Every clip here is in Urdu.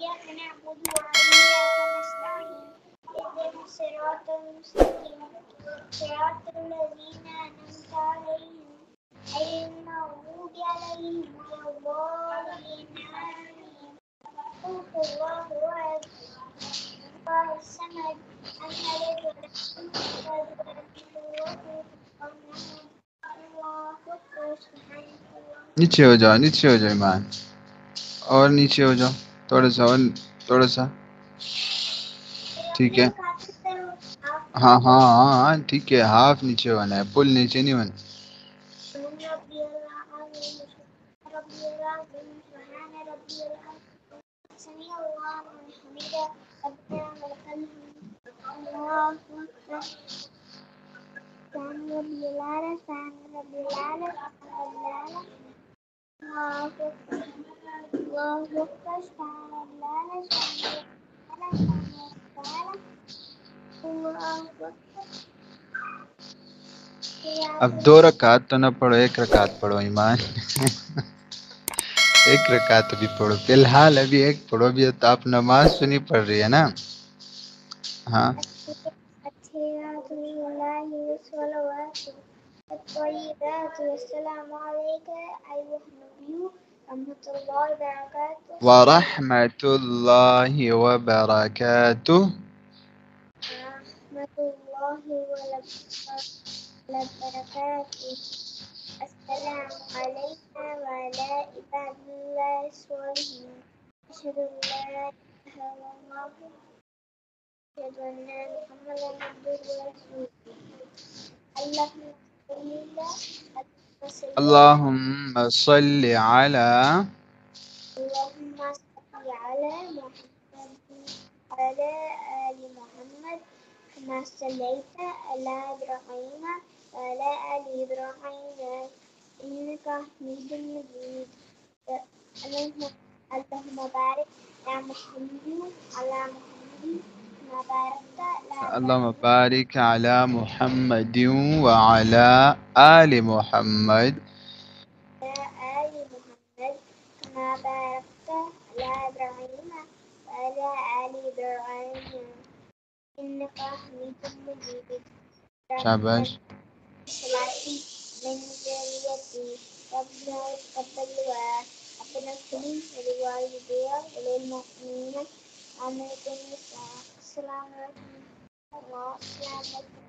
إياك نعبد وإياك نستعين اهدنا الصراط المستقيم صراط الذين أنعمت عليهم غير المغضوب عليهم ولا الضالين آمين. قل هو الله أحد الله الصمد لم يلد ولم يولد ولم يكن له كفوا أحد الله أكبر سبحان الله. نیچے ہو جاؤ، نیچے ہو جاؤ ایمان، اور نیچے ہو جاؤ تھوڑا سا، اور تھوڑا سا، ٹھیک ہے، ہاں ہاں ہاں ہاں ٹھیک ہے، ہاف نیچے ہونا ہے، پل نیچے نہیں ہونا. ربي العظيم ربي العظيم سبحان ربي العظيم سمع الله لمن حمده ربنا ولك الحمد الله أكبر سبحان ربي الأعلى سبحان ربي الأعلى سبحان ربي الأعلى الله أكبر الله أكبر سبحان ربي الأعلى سبحان ربي الأعلى سبحان ربي الأعلى الله أكبر. اب 2 رکعت تو نہ پڑھو، 1 رکعت پڑھو ایمان. 1 رکعت بھی پڑھو فی الحال، ابھی 1 پڑھو، بھی تو آپ نماز تو نہیں پڑھ رہی ہے نا. ہاں التحيات لله والصلوات الطيبات والسلام عليك أيها النبي ورحمة الله وبركاته. ورحمۃ اللہ وبرکاتہ. ورحمة الله وبركاته. السلام علينا وعلى عباد الله الصالحين. أشهد أن لا إله إلا الله أشهد أن محمدا عبده ورسوله. اللهم صل اللہم صلی علی اللهم صل على محمد وعلى آل محمد كما صليت على إبراهيم وعلى آل إبراهيم إنك حميد مجيد. اللهم بارك على محمد وعلى محمد كما باركت على اللہم إبراهيم بارک علی محمد وعلی آل محمد وعلى آل محمد كما باركت على إبراهيم وعلى آل إبراهيم إنك حميد مجيد. شاباش. صلاتي من ذريتي ربنا تقبل دعاء ربنا اغفر لي ولوالدي وللمؤمنين آمين النساء. السلام عليكم الله. السلام عليكم.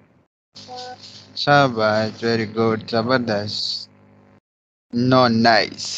شاباش، ویری گڈ، زبردست، نو نائس.